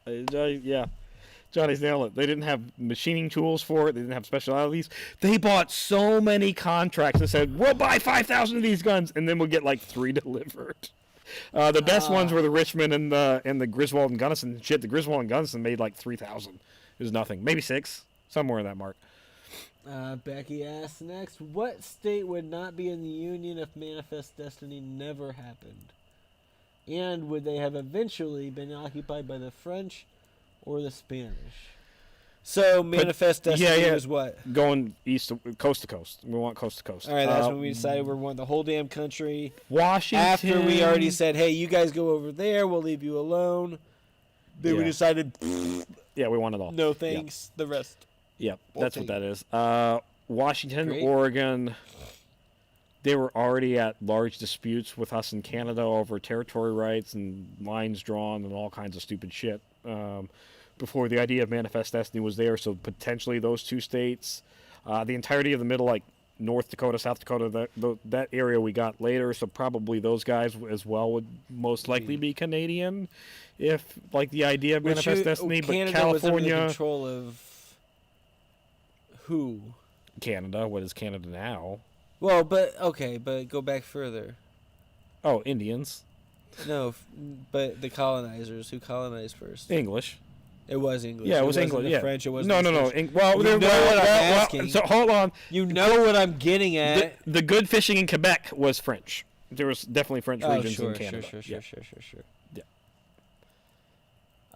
Yeah. Johnny's nailed it. They didn't have machining tools for it. They didn't have specialties. They bought so many contracts and said, we'll buy 5,000 of these guns, and then we'll get like 3 delivered. The best ones were the Richmond and the Griswold and Gunnison. Shit, the Griswold and Gunnison made like 3,000. It was nothing. Maybe 6. Somewhere in that mark. Becky asks next, what state would not be in the Union if Manifest Destiny never happened? And would they have eventually been occupied by the French or the Spanish? So Manifest Destiny was what? Going coast to coast. We want coast to coast. All right, that's when we decided we want the whole damn country. Washington. After we already said, hey, you guys go over there, we'll leave you alone. Then we decided, yeah, we want it all. No thanks, the rest. Yep, that's what that is. Washington, Great. Oregon, they were already at large disputes with us in Canada over territory rights and lines drawn and all kinds of stupid shit before the idea of Manifest Destiny was there. So potentially those 2 states, the entirety of the middle, like North Dakota, South Dakota, that area we got later. So probably those guys as well would most likely be Canadian, if like the idea of Manifest Destiny. Canada but California was under the control of who? Canada. What is Canada now? Well, but go back further. Oh, Indians. No, but the colonizers. Who colonized first? English. It was English. Yeah, it was English. Yeah, French. It was no. Well, you know what I'm asking. So hold on. You know what I'm getting at. The good fishing in Quebec was French. There was definitely French regions in Canada. Sure. Yeah.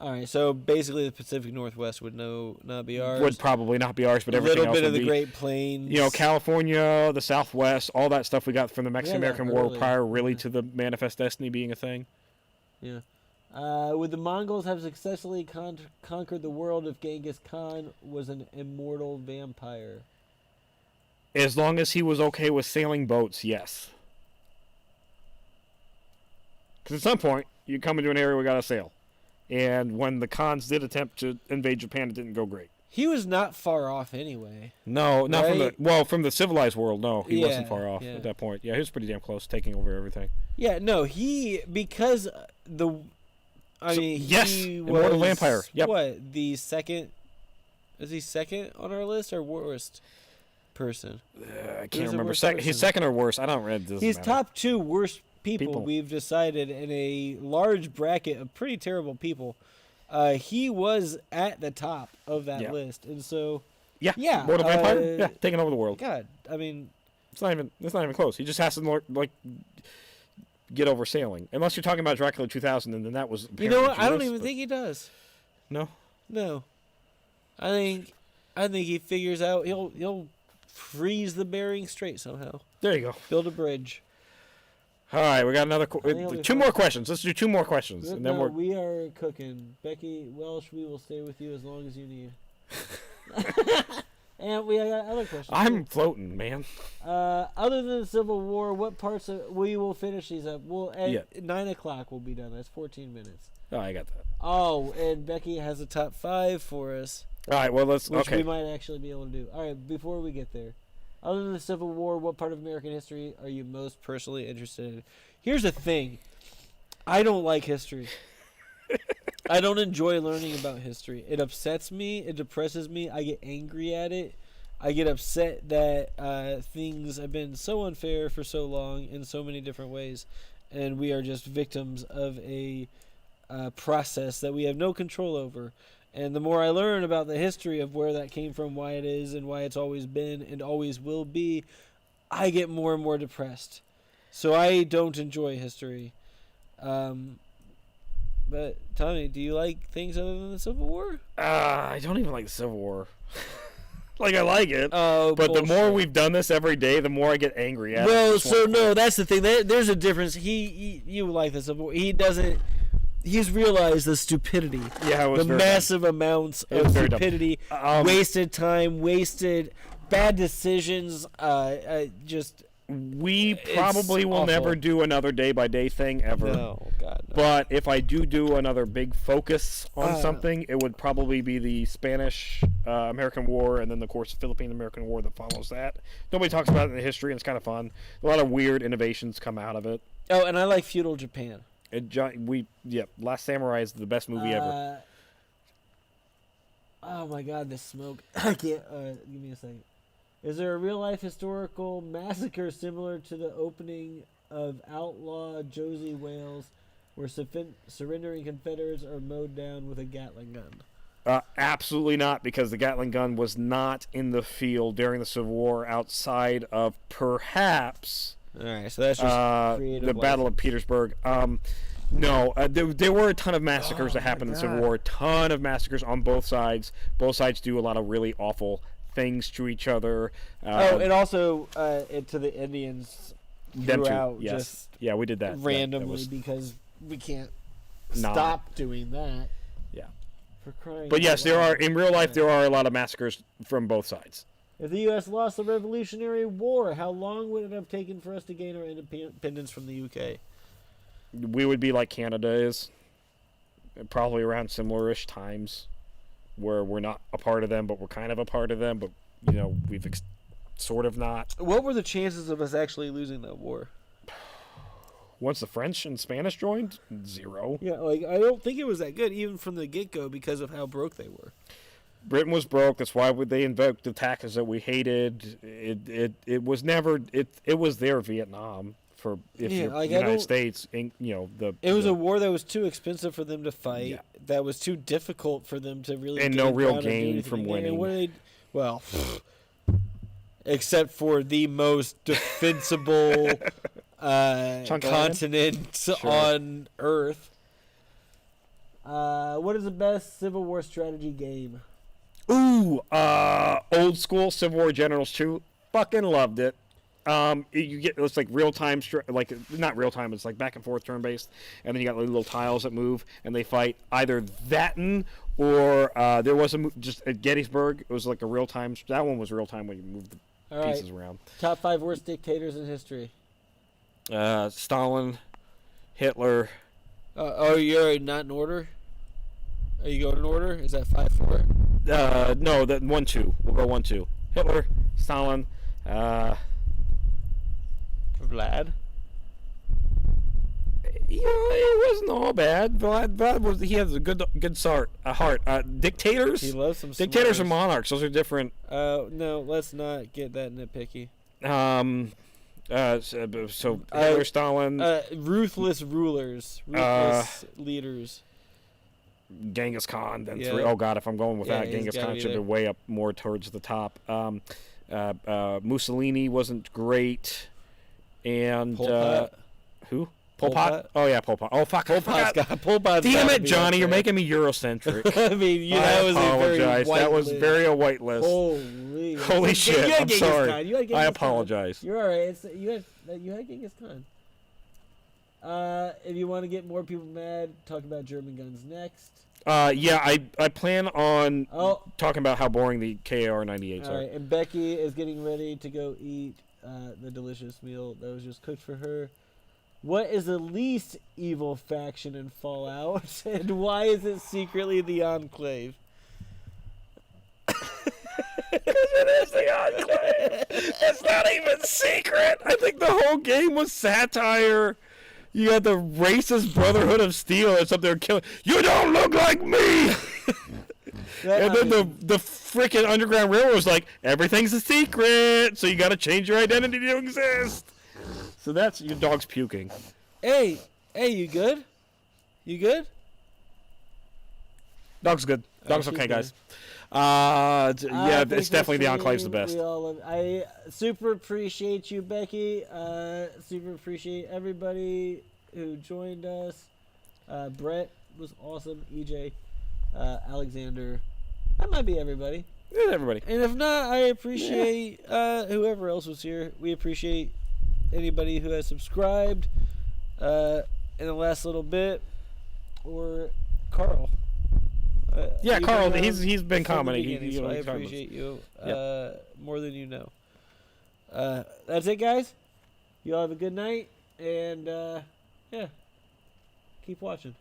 All right, so basically the Pacific Northwest would not be ours. Would probably not be ours, but everything else would be. A little bit of the Great Plains. You know, California, the Southwest, all that stuff we got from the Mexican-American War prior really to the Manifest Destiny being a thing. Yeah. Would the Mongols have successfully conquered the world if Genghis Khan was an immortal vampire? As long as he was okay with sailing boats, yes. Because at some point, you come into an area we got to sail. And when the Khans did attempt to invade Japan, it didn't go great. He was not far off anyway. No, not right? from the civilized world. No, he wasn't far off at that point. Yeah, he was pretty damn close, taking over everything. Yeah, no, yes, immortal vampire. Yep. What, the second? Is he second on our list or worst person? I can't remember. He's second or worse. I don't read this. He's top 2 worst people we've decided in a large bracket of pretty terrible people. He was at the top of that list, and so Mortal Vampire, taking over the world. God, I mean, it's not even close. He just has to get over sailing, unless you're talking about Dracula 2000, and then that was. You know what? I don't even think he does. No. I think he figures out he'll freeze the Bering Strait somehow. There you go. Build a bridge. All right, we got another 2 more questions. Let's do 2 more questions, and then we are cooking. Becky Welsh, we will stay with you as long as you need. And we got other questions. I'm floating, man. Other than the Civil War, what parts we will finish these up? Well, at 9 o'clock we'll be done. That's 14 minutes. Oh, I got that. Oh, and Becky has a top 5 for us. All right, well, which we might actually be able to do. All right, before we get there, Other than the Civil War, what part of American history are you most personally interested in? Here's the thing. I don't like history. I don't enjoy learning about history. It upsets me. It depresses me. I get angry at it. I get upset that things have been so unfair for so long in so many different ways, and we are just victims of a process that we have no control over. And the more I learn about the history of where that came from, why it is, and why it's always been and always will be, I get more and more depressed. So I don't enjoy history. But Tommy, do you like things other than the Civil War? I don't even like the Civil War. Like, I like it. Oh, but bullshit. the more we've done this every day, the more I get angry at it. Well, so no, that's the thing. There's a difference. You like the Civil War. He doesn't. He's realized the stupidity. Yeah, it was the massive amounts of stupidity, wasted time, wasted bad decisions. Just. We probably will never do another day-by-day thing ever. No, God, no. But if I do another big focus on something, it would probably be the Spanish-American War, and then, of course, the Philippine-American War that follows that. Nobody talks about it in the history, and it's kind of fun. A lot of weird innovations come out of it. Oh, and I like feudal Japan. Last Samurai is the best movie ever. Oh my God, the smoke! I can't. Give me a second. Is there a real-life historical massacre similar to the opening of Outlaw Josie Wales, where surrendering Confederates are mowed down with a Gatling gun? Absolutely not, because the Gatling gun was not in the field during the Civil War outside of perhaps All right, so that's just the Battle of Petersburg. No, there were a ton of massacres that happened in the Civil War. A ton of massacres on both sides. Both sides do a lot of really awful things to each other. And also to the Indians throughout. Yes. Yeah, we did that randomly because we can't stop doing that. Yeah. For crying. But yes, there are in real life. There are a lot of massacres from both sides. If the U.S. lost the Revolutionary War, how long would it have taken for us to gain our independence from the U.K.? We would be like Canada is, probably around similar-ish times, where we're not a part of them, but we're kind of a part of them, but, we've sort of not. What were the chances of us actually losing that war? Once the French and Spanish joined, 0. Yeah, I don't think it was that good, even from the get-go, because of how broke they were. Britain was broke. That's why they invoked the taxes that we hated. It was never. It was their Vietnam. For the United States, it was a war that was too expensive for them to fight. Yeah. That was too difficult for them to really. And no real gain from winning. Well, except for the most defensible continent on Earth. What is the best Civil War strategy game? Ooh, old school Civil War Generals 2. Fucking loved it. It's like real time, not real time. It's like back and forth turn based, and then you got little tiles that move, and they fight either or there was just at Gettysburg. It was like a real time. That one was real time when you moved the pieces around. Top 5 worst dictators in history. Stalin, Hitler. You're not in order. Are you going in order? Is that 5, 4? No, that 1, 2. We'll go 1, 2. Hitler, Stalin. Vlad. It wasn't all bad. Vlad he has a good heart. Dictators. He loves some. Dictators and monarchs. Those are different. No, let's not get that nitpicky. So Hitler, Stalin. Ruthless rulers. Ruthless leaders. Genghis Khan. Then 3. Oh God, if I'm going with that, Genghis Khan should be way up more towards the top. Mussolini wasn't great. And Pol Pot. Who? Pol Pot? Oh yeah, Pol Pot. Oh fuck. Pol Pot's Damn it, Johnny! You're making me Eurocentric. I mean, that was a very white That was list. Very a white list. Holy shit! I'm sorry. I apologize. You're all right. You had Genghis Khan. If you want to get more people mad, talk about German guns next. I plan on talking about how boring the KAR-98s are. All right, and Becky is getting ready to go eat the delicious meal that was just cooked for her. What is the least evil faction in Fallout, and why is it secretly the Enclave? Because it is the Enclave. It's not even secret. I think the whole game was satire. You got the racist Brotherhood of Steel or something. They're killing. You don't look like me. And then the freaking Underground Railroad was like, everything's a secret, so you got to change your identity to exist. So that's your dog's puking. Hey, you good? You good? Dog's good. Dog's okay, guys. Yeah, it's definitely the Enclave's the best. I super appreciate you, Becky. Super appreciate everybody who joined us. Brett was awesome. EJ, Alexander. That might be everybody. Yeah, everybody. And if not, I appreciate whoever else was here. We appreciate anybody who has subscribed in the last little bit. Or Carl. Yeah, Carl, he's been commenting. So I appreciate you more than you know. That's it, guys. You all have a good night, and keep watching.